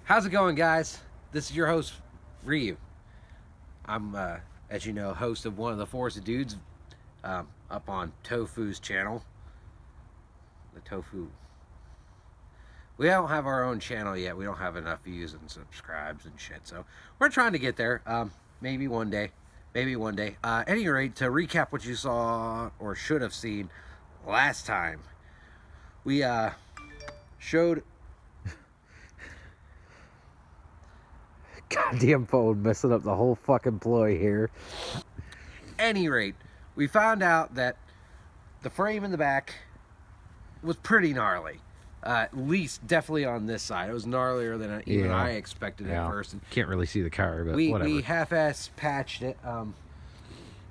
How's it going, guys? This is your host, Ryu. I'm, as you know, host of one of the Force of Dudes up on Tofu's channel. The Tofu. We don't have our own channel yet. We don't have enough views and subscribes and shit. So we're trying to get there. Maybe one day. Maybe one day. At any rate, to recap what you saw or should have seen last time, we showed. Goddamn phone messing up the whole fucking ploy here. Any rate, we found out that the frame in the back was pretty gnarly. At least, definitely on this side. It was gnarlier than even I expected at first. And can't really see the car, but whatever. we We half-ass patched it.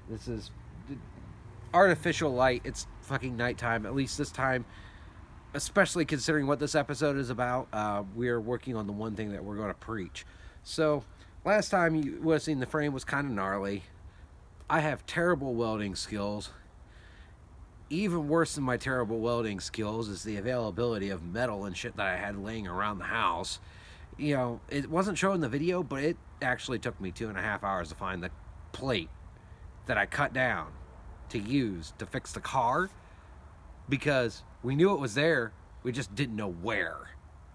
This is artificial light. It's fucking nighttime. At least this time, especially considering what this episode is about, we're working on the one thing that we're going to preach. So, last time you would have seen the frame was kind of gnarly. I have terrible welding skills. Even worse than my terrible welding skills is the availability of metal and shit that I had laying around the house. You know, it wasn't shown in the video, but it actually took me 2.5 hours to find the plate that I cut down to use to fix the car, because we knew it was there, we just didn't know where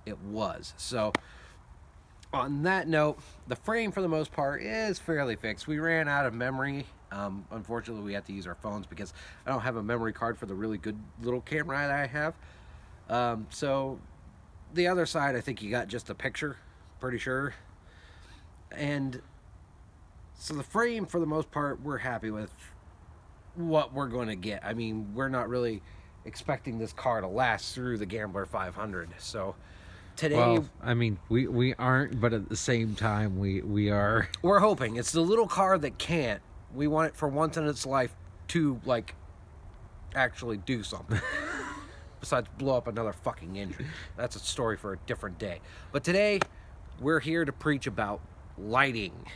it was. So, on that note, the frame for the most part is fairly fixed. We ran out of memory. Unfortunately, we had to use our phones because I don't have a memory card for the really good little camera that I have. So the other side, I think you got just a picture, pretty sure. And so the frame, for the most part, we're happy with what we're going to get. I mean, we're not really expecting this car to last through the Gambler 500. So today, well, I mean, we aren't, but at the same time, we are. We're hoping. It's the little car that can't. We want it for once in its life to, like, actually do something. Besides blow up another fucking engine. That's a story for a different day. But today, we're here to preach about lighting.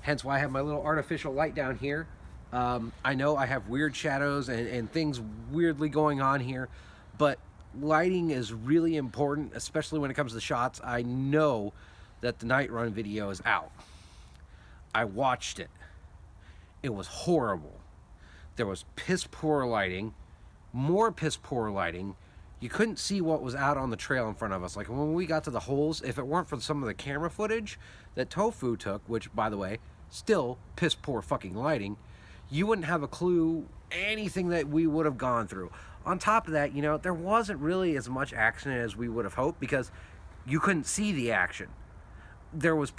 Hence why I have my little artificial light down here. I know I have weird shadows and things weirdly going on here, but lighting is really important, especially when it comes to shots. I know that the night run video is out. I watched it. It was horrible. There was piss poor lighting, more piss poor lighting. You couldn't see what was out on the trail in front of us. Like when we got to the holes, if it weren't for some of the camera footage that Tofu took, which, by the way, still piss poor fucking lighting, you wouldn't have a clue anything that we would have gone through. On top of that, you know, there wasn't really as much action as we would have hoped because you couldn't see the action. There was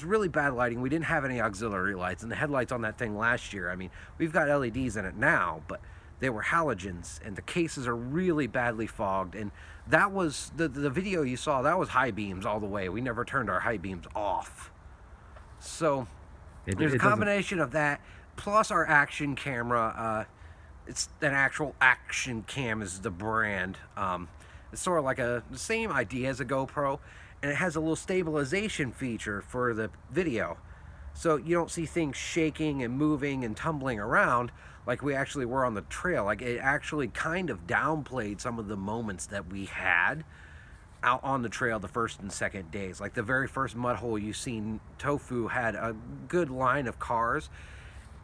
really bad lighting. We didn't have any auxiliary lights, and the headlights on that thing last year, I mean, we've got LEDs in it now, but they were halogens, and the cases are really badly fogged. And that was the video you saw. That was high beams all the way. We never turned our high beams off. So there's a combination of that plus our action camera. It's an actual action cam is the brand. It's sort of like the same idea as a GoPro, and it has a little stabilization feature for the video. So you don't see things shaking and moving and tumbling around like we actually were on the trail. Like it actually kind of downplayed some of the moments that we had out on the trail the first and second days. Like the very first mud hole you seen, Tofu had a good line of cars.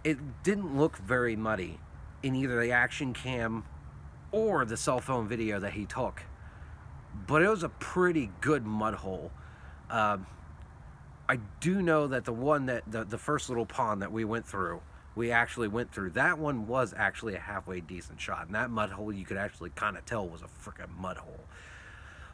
It didn't look very muddy in either the action cam or the cell phone video that he took. But it was a pretty good mud hole. I do know that the one that, the first little pond that we actually went through, that one was actually a halfway decent shot. And that mud hole, you could actually kind of tell was a freaking mud hole.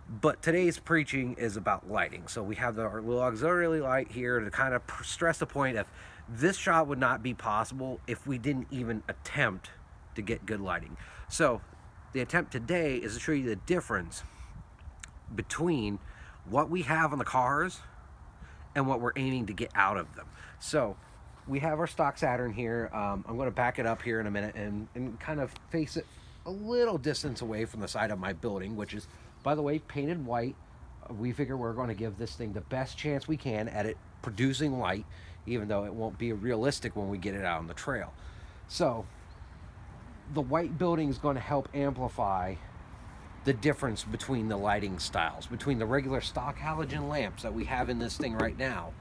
But today's preaching is about lighting. So we have our little auxiliary light here to kind of stress the point of this shot would not be possible if we didn't even attempt to get good lighting. So the attempt today is to show you the difference between what we have on the cars and what we're aiming to get out of them. So we have our stock Saturn here. I'm going to back it up here in a minute and kind of face it a little distance away from the side of my building, which is, by the way, painted white. We figure we're going to give this thing the best chance we can at it producing light, even though it won't be realistic when we get it out on the trail. So the white building is going to help amplify the difference between the lighting styles, between the regular stock halogen lamps that we have in this thing right now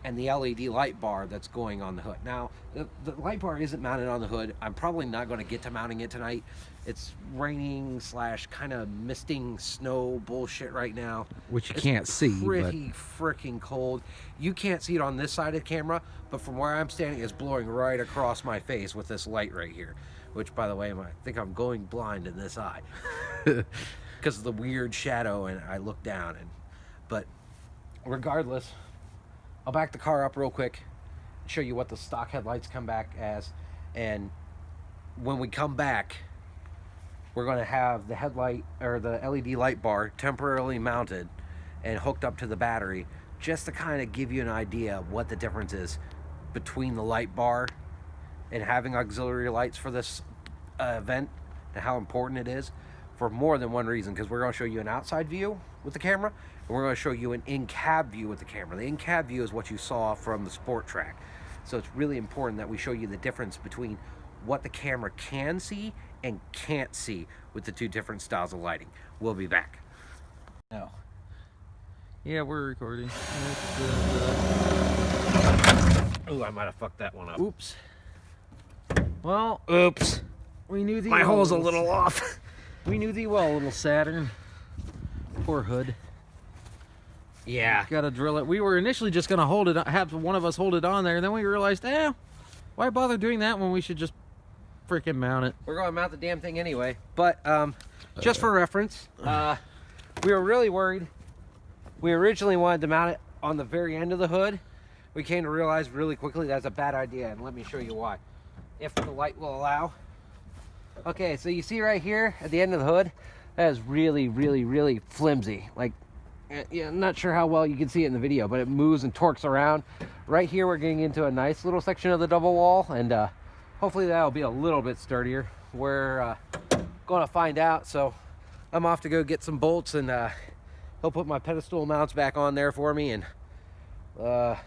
and the LED light bar that's going on the hood. Now, the light bar isn't mounted on the hood. I'm probably not going to get to mounting it tonight. It's raining / kind of misting snow bullshit right now. Which you can't see. Pretty freaking cold. You can't see it on this side of the camera, but from where I'm standing, it's blowing right across my face with this light right here. Which, by the way, I think I'm going blind in this eye because of the weird shadow, and I look down. But regardless, I'll back the car up real quick, show you what the stock headlights come back as, and when we come back, we're going to have the headlight or the LED light bar temporarily mounted and hooked up to the battery, just to kind of give you an idea of what the difference is between the light bar and having auxiliary lights for this event, and how important it is for more than one reason. Because we're going to show you an outside view with the camera, and we're going to show you an in-cab view with the camera. The in-cab view is what you saw from the sport track. So it's really important that we show you the difference between what the camera can see and can't see with the two different styles of lighting. We'll be back. No. Yeah, we're recording. Oh, I might have fucked that one up. Oops. Well, Oops. we knew the My hole's a little off. We knew thee well, little Saturn. Poor hood. Yeah. Got to drill it. We were initially just gonna hold it, have one of us hold it on there, and then we realized, why bother doing that when we should just freaking mount it? We're going to mount the damn thing anyway. But just for reference, we were really worried. We originally wanted to mount it on the very end of the hood. We came to realize really quickly that's a bad idea, and let me show you why, if the light will allow. Okay, so you see right here at the end of the hood, that is really, really, really flimsy. Like, yeah, I'm not sure how well you can see it in the video, but it moves and torques around. Right here, we're getting into a nice little section of the double wall, and hopefully that'll be a little bit sturdier. We're going to find out, so I'm off to go get some bolts, and he'll put my pedestal mounts back on there for me, and well,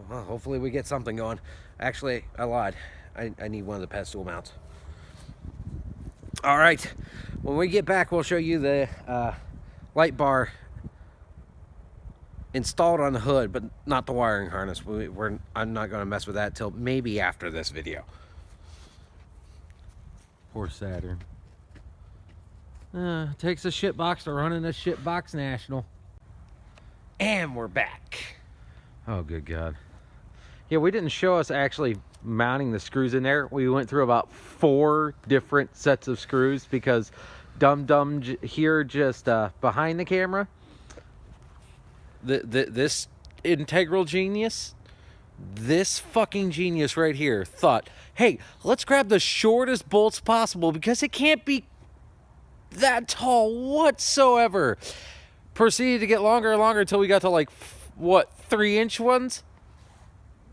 hopefully we get something going. Actually, I lied. I need one of the pedestal mounts. All right, when we get back, we'll show you the light bar installed on the hood, but not the wiring harness. I'm not going to mess with that till maybe after this video. Poor Saturn. Takes a shit box to run in a shit box national. And we're back. Oh, good God. Yeah, we didn't show us actually mounting the screws in there. We went through about 4 different sets of screws because Dum here just behind the camera, this integral genius, this fucking genius right here thought, hey, let's grab the shortest bolts possible because it can't be that tall whatsoever. Proceeded to get longer and longer until we got to like, what, 3-inch ones?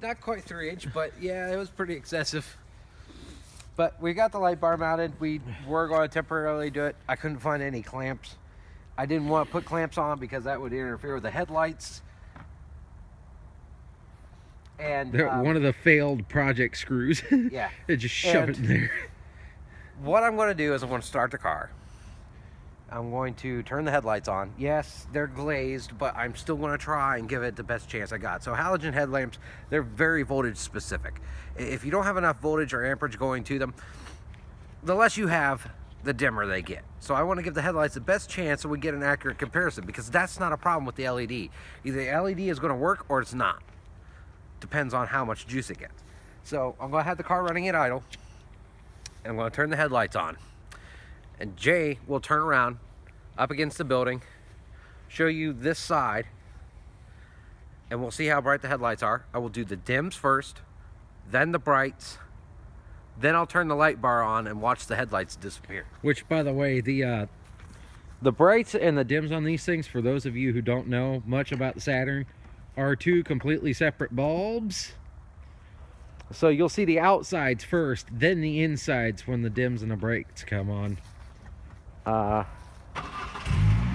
Not quite 3-inch, but yeah, it was pretty excessive. But we got the light bar mounted. We were going to temporarily do it. I couldn't find any clamps. I didn't want to put clamps on because that would interfere with the headlights. And one of the failed project screws. Yeah. They just shove it in there. What I'm going to do is I'm going to start the car. I'm going to turn the headlights on. Yes, they're glazed, but I'm still going to try and give it the best chance I got. So halogen headlamps, they're very voltage specific. If you don't have enough voltage or amperage going to them, the less you have, the dimmer they get. So I want to give the headlights the best chance so we get an accurate comparison, because that's not a problem with the LED. Either the LED is going to work or it's not. Depends on how much juice it gets. So I'm going to have the car running at idle, and I'm going to turn the headlights on. And Jay will turn around up against the building, show you this side, and we'll see how bright the headlights are. I will do the dims first, then the brights, then I'll turn the light bar on and watch the headlights disappear. Which, by the way, the brights and the dims on these things, for those of you who don't know much about the Saturn, are 2 completely separate bulbs. So you'll see the outsides first, then the insides when the dims and the brights come on.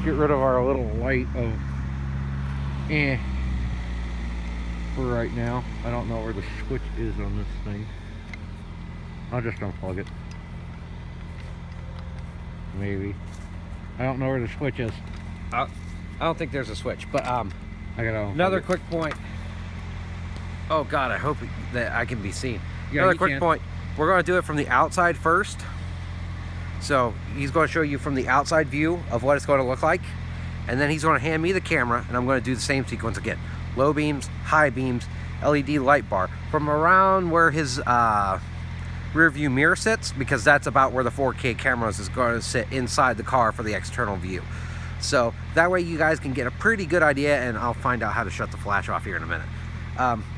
Get rid of our little light of for right now. I don't know where the switch is on this thing. I'll just unplug it. Maybe. I don't know where the switch is. I don't think there's a switch, but I gotta. another quick point. Oh God, I hope that I can be seen. Yeah, another you quick can. point. We're going to do it from the outside first. So he's going to show you from the outside view of what it's going to look like, and then he's going to hand me the camera, and I'm going to do the same sequence again. Low beams, high beams, LED light bar from around where his rear view mirror sits, because that's about where the 4K cameras is going to sit inside the car for the external view. So that way you guys can get a pretty good idea, and I'll find out how to shut the flash off here in a minute.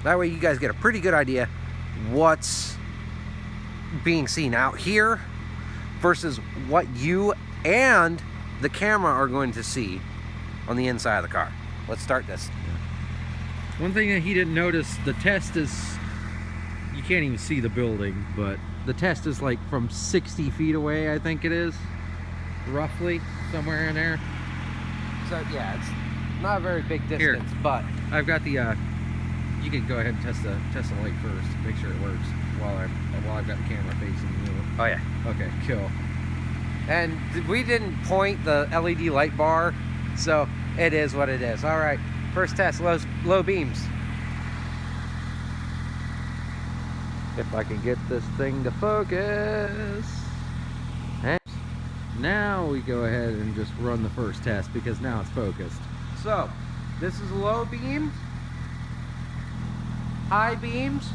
That way you guys get a pretty good idea what's being seen out here versus what you and the camera are going to see on the inside of the car. Let's start this. One thing that he didn't notice, the test is, you can't even see the building, but the test is like from 60 feet away, I think it is, roughly, somewhere in there. So yeah, it's not a very big distance, Here. but I've got the, you can go ahead and test the light first, make sure it works while I've got the camera facing you. oh yeah. Okay, cool. And we didn't point the LED light bar, so it is what it is. All right, first test, low beams. If I can get this thing to focus. And now we go ahead and just run the first test because now it's focused. So, this is low beams, high beams,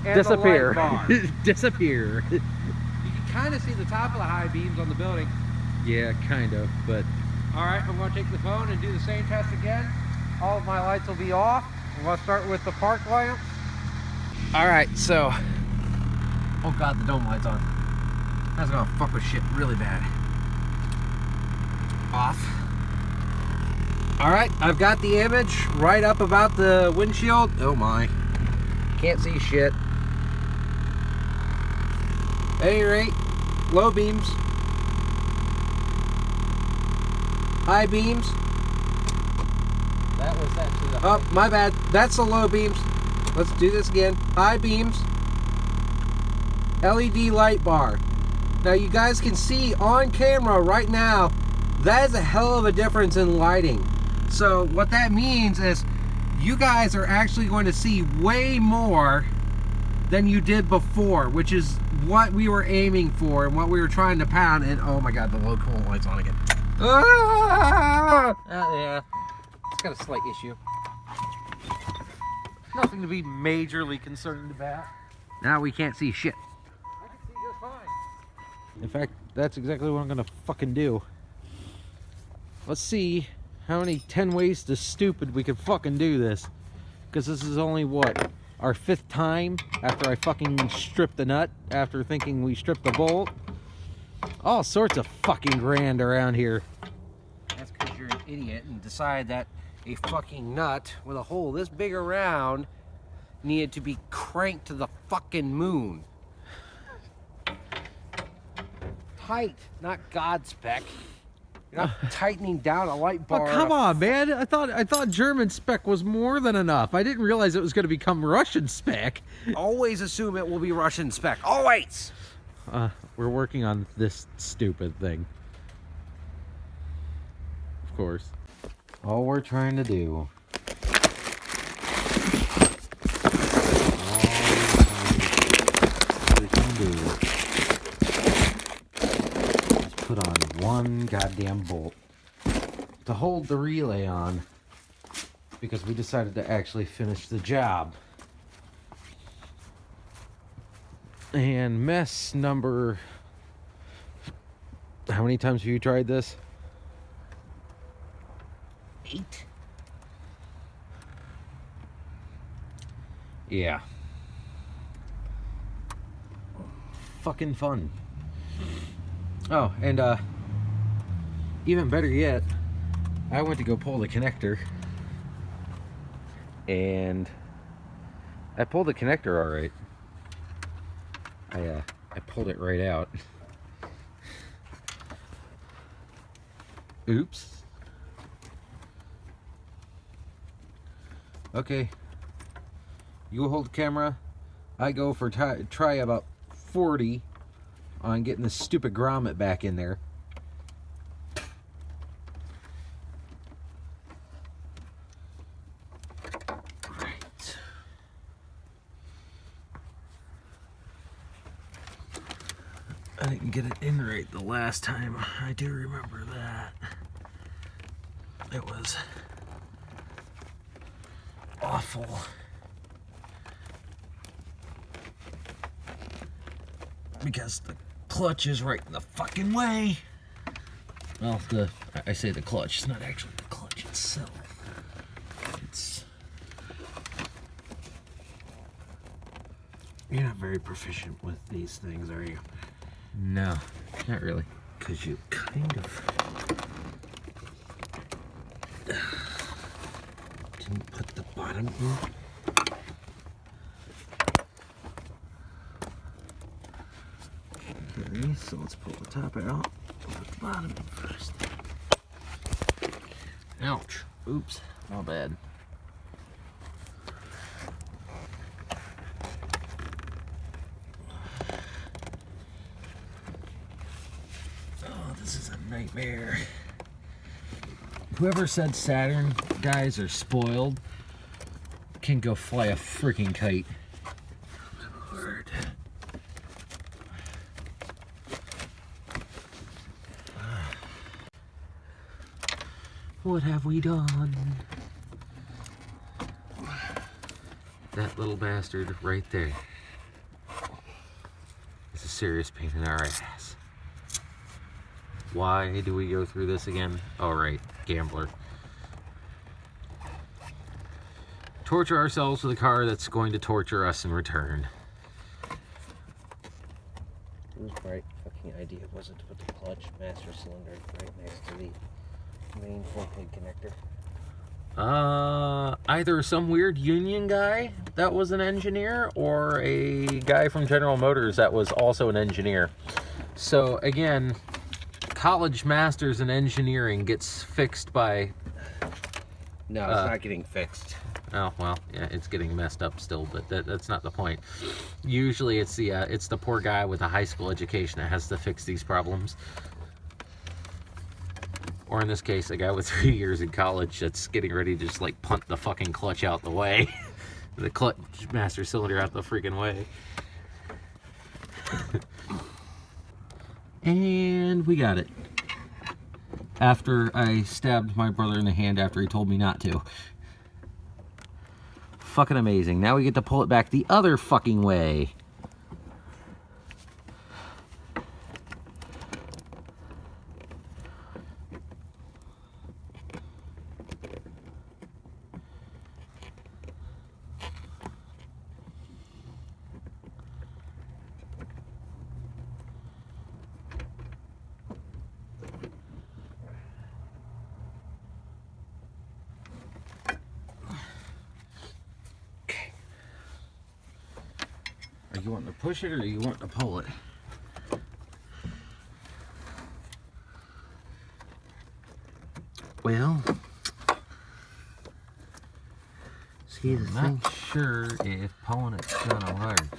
and Disappear. the light bar. Disappear. You can kind of see the top of the high beams on the building. Yeah, kind of, but All right, I'm going to take the phone and do the same test again. All of my lights will be off. I'm going to start with the park lamp. All right, so, oh God, the dome light's on. That's gonna fuck with shit really bad. Off. All right, I've got the image right up about the windshield. Oh my, can't see shit. At any rate, low beams, high beams. That was actually the oh, my bad. That's the low beams. Let's do this again. High beams, LED light bar. Now you guys can see on camera right now, that is a hell of a difference in lighting. So what that means is you guys are actually going to see way more than you did before, which is what we were aiming for and what we were trying to pound. And oh my God, the low coolant light's on again. Yeah, it's got a slight issue. Nothing to be majorly concerned about. Now we can't see shit. I can see just fine. in fact, that's exactly what I'm gonna fucking do. Let's see how many 10 ways to stupid we can fucking do this. Because this is only, what, our 5th time after I fucking stripped the nut, after thinking we stripped the bolt. All sorts of fucking grand around here. That's because you're an idiot and decided that a fucking nut with a hole this big around needed to be cranked to the fucking moon. Tight, not God spec. You're not tightening down a light bar. Oh, come on, man. I thought German spec was more than enough. I didn't realize it was going to become Russian spec. Always assume it will be Russian spec. Always! We're working on this stupid thing. Of course. All we're trying to do. Is put on one goddamn bolt to hold the relay on, because we decided to actually finish the job. And mess number... How many times have you tried this? 8. Yeah. Fucking fun. Oh, and even better yet, I went to go pull the connector, and I pulled the connector all right. I pulled it right out. Oops. Okay. You hold the camera. I go for try about 40 on getting this stupid grommet back in there. I didn't get it in right the last time. I do remember that. It was awful. Because the clutch is right in the fucking way. Well, I say the clutch, it's not actually the clutch itself. It's... You're not very proficient with these things, are you? No, not really. Because you kind of didn't put the bottom in. Okay, so let's pull the top out. Put the bottom in first. Ouch. Oops. My bad. Oh, this is a nightmare. Whoever said Saturn guys are spoiled can go fly a freaking kite. Lord. What have we done? That little bastard right there is a serious pain in our ass. Why do we go through this again? All right, gambler. Torture ourselves with a car that's going to torture us in return. Whose bright fucking idea was it to put the clutch master cylinder right next to the main full-pig connector? Either some weird union guy that was an engineer or a guy from General Motors that was also an engineer. So again, college masters in engineering gets fixed by... No, it's not getting fixed. Oh, well, yeah, it's getting messed up still, but that's not the point. Usually it's the poor guy with a high school education that has to fix these problems. Or in this case, a guy with 3 years in college that's getting ready to just like punt the fucking clutch out the way. The clutch master cylinder out the freaking way. And we got it. After I stabbed my brother in the hand after he told me not to. Fucking amazing. Now we get to pull it back the other fucking way. Are you wanting to push it or are you wanting to pull it? Well, see the I'm thing. not sure if pulling it's gonna work.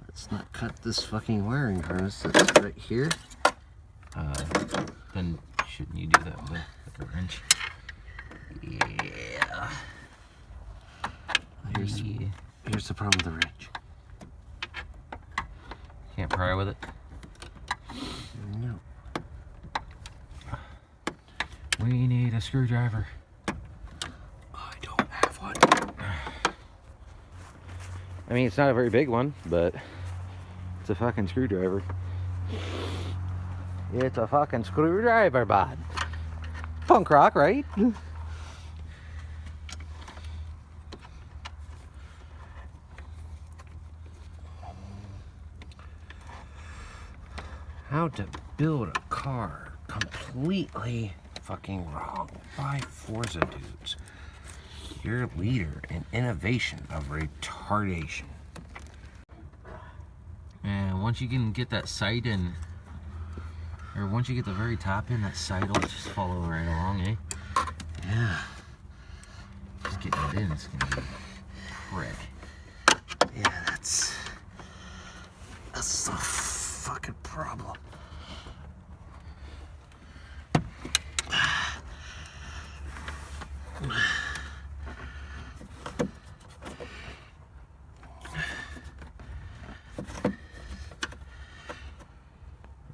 Let's not cut this fucking wiring harness that's right here. Then shouldn't you do that with a wrench? Yeah. Here's the problem with the wrench. Can't pry with it? No. We need a screwdriver. I don't have one. I mean, it's not a very big one, but it's a fucking screwdriver. It's a fucking screwdriver, bud. Punk rock, right? How to build a car completely fucking wrong by Forza dudes. Your leader in innovation of retardation. And once you can get that sight in, or once you get the very top in, that sight will just follow right along, eh? Yeah. Just getting it in, it's gonna be a prick. Yeah, that's the fucking problem.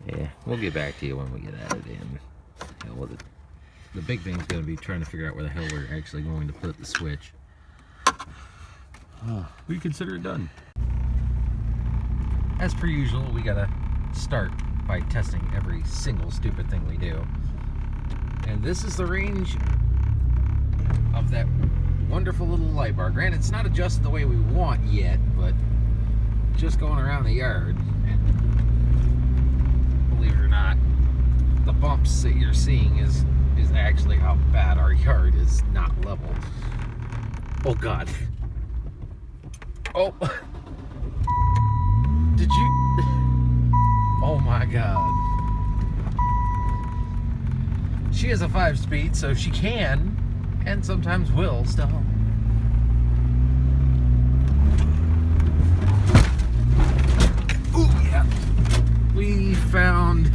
Yeah, we'll get back to you when we get added in. Hell with it. The big thing's going to be trying to figure out where the hell we're actually going to put the switch. We consider it done. As per usual, we got to start by testing every single stupid thing we do. And this is the range of that wonderful little light bar. Granted, it's not adjusted the way we want yet, but just going around the yard, and believe it or not, the bumps that you're seeing is actually how bad our yard is not leveled. Oh God. Oh. Did you? Oh my God. She has a 5-speed, so she can, and sometimes will, stop. Ooh, yeah. We found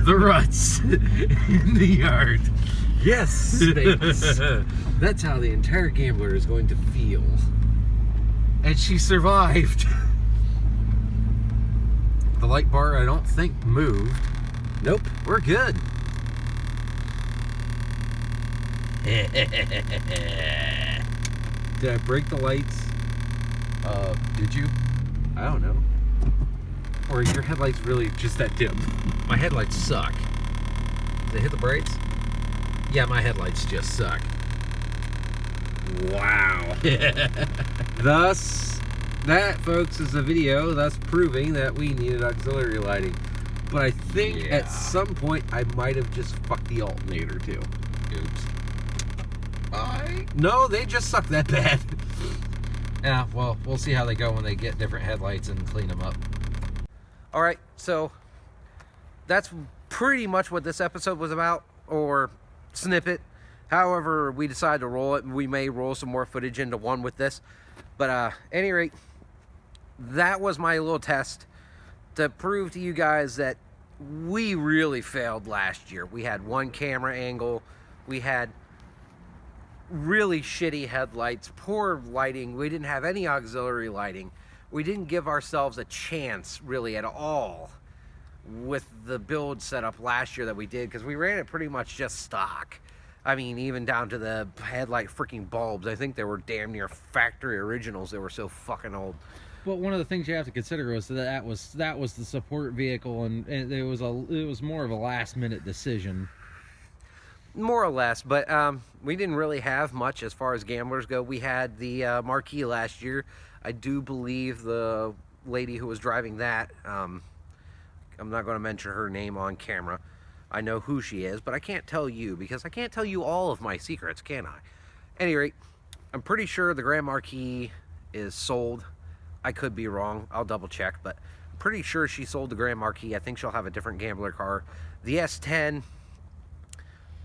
the ruts in the yard. Yes, babies. That's how the entire gambler is going to feel. And she survived. The light bar, I don't think, moved. Nope, we're good. Did I break the lights? Did you? I don't know. Or your headlights really just that dim? My headlights suck. Did they hit the brakes? Yeah, my headlights just suck. Wow. Thus, that, folks, is a video thus proving that we needed auxiliary lighting. But I think at some point I might have just fucked the alternator too. Oops. No, they just suck that bad. Yeah, well, we'll see how they go when they get different headlights and clean them up. Alright, so that's pretty much what this episode was about, or snippet. However we decide to roll it, we may roll some more footage into one with this. But at any rate, that was my little test to prove to you guys that we really failed last year. We had one camera angle, we had really shitty headlights, poor lighting, we didn't have any auxiliary lighting. We didn't give ourselves a chance really at all with the build setup last year that we did, because we ran it pretty much just stock. I mean, even down to the headlight freaking bulbs. I think they were damn near factory originals. They were so fucking old. But one of the things you have to consider was that was the support vehicle, and it was more of a last minute decision. More or less, but we didn't really have much as far as gamblers go. We had the Marquis last year. I do believe the lady who was driving that, I'm not going to mention her name on camera. I know who she is, but I can't tell you, because I can't tell you all of my secrets, can I? At any rate, I'm pretty sure the Grand Marquis is sold. I could be wrong. I'll double check, but I'm pretty sure she sold the Grand Marquis. I think she'll have a different gambler car. The S10,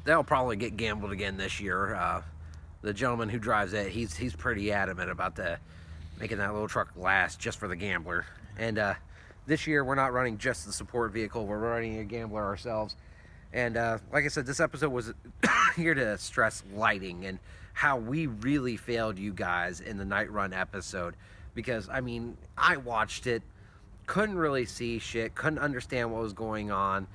that'll probably get gambled again this year. The gentleman who drives it, he's pretty adamant about making that little truck last just for the gambler. And this year we're not running just the support vehicle, we're running a gambler ourselves. And like I said, this episode was here to stress lighting and how we really failed you guys in the night run episode. Because, I mean, I watched it, couldn't really see shit, couldn't understand what was going on.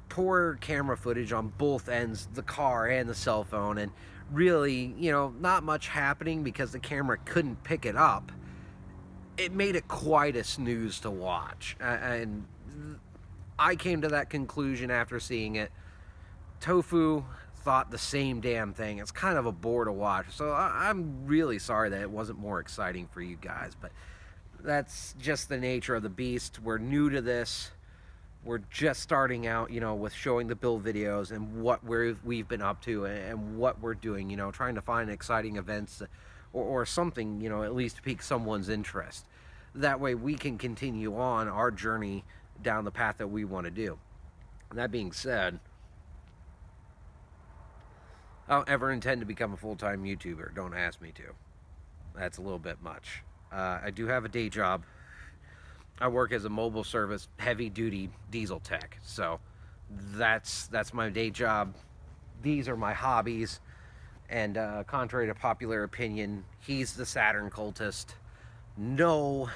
Poor camera footage on both ends, the car and the cell phone, and really, you know, not much happening because the camera couldn't pick it up. It made it quite a snooze to watch, and I came to that conclusion after seeing it. Tofu thought the same damn thing. It's kind of a bore to watch, so I'm really sorry that it wasn't more exciting for you guys, but that's just the nature of the beast. We're new to this. We're just starting out, you know, with showing the build videos and what we've been up to and what we're doing, you know, trying to find exciting events or something, you know, at least to pique someone's interest. That way we can continue on our journey down the path that we want to do. That being said, I don't ever intend to become a full-time YouTuber. Don't ask me to. That's a little bit much. I do have a day job. I work as a mobile service heavy-duty diesel tech, so that's my day job. These are my hobbies, And contrary to popular opinion, he's the Saturn cultist. No,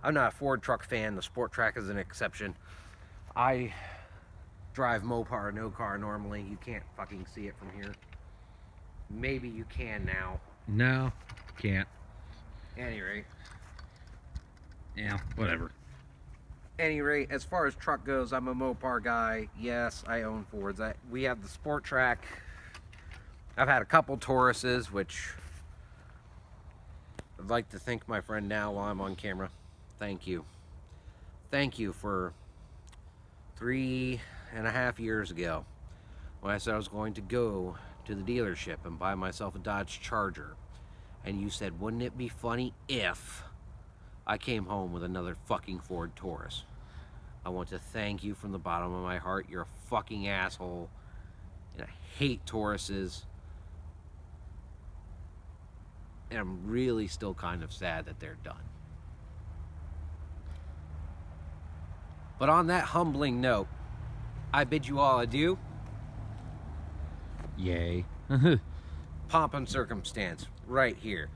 I'm not a Ford truck fan. The Sport Track is an exception. I drive Mopar, no car normally. You can't fucking see it from here. Maybe you can now. No, can't. Any rate. Yeah, whatever. Any rate, as far as truck goes, I'm a Mopar guy. Yes, I own Fords. We have the Sport Track. I've had a couple Tauruses, which I'd like to thank my friend now while I'm on camera. Thank you. Thank you for 3.5 years ago when I said I was going to go to the dealership and buy myself a Dodge Charger. And you said, wouldn't it be funny if I came home with another fucking Ford Taurus? I want to thank you from the bottom of my heart. You're a fucking asshole. And I hate Tauruses. And I'm really still kind of sad that they're done. But on that humbling note, I bid you all adieu. Yay. Pomp and circumstance, right here.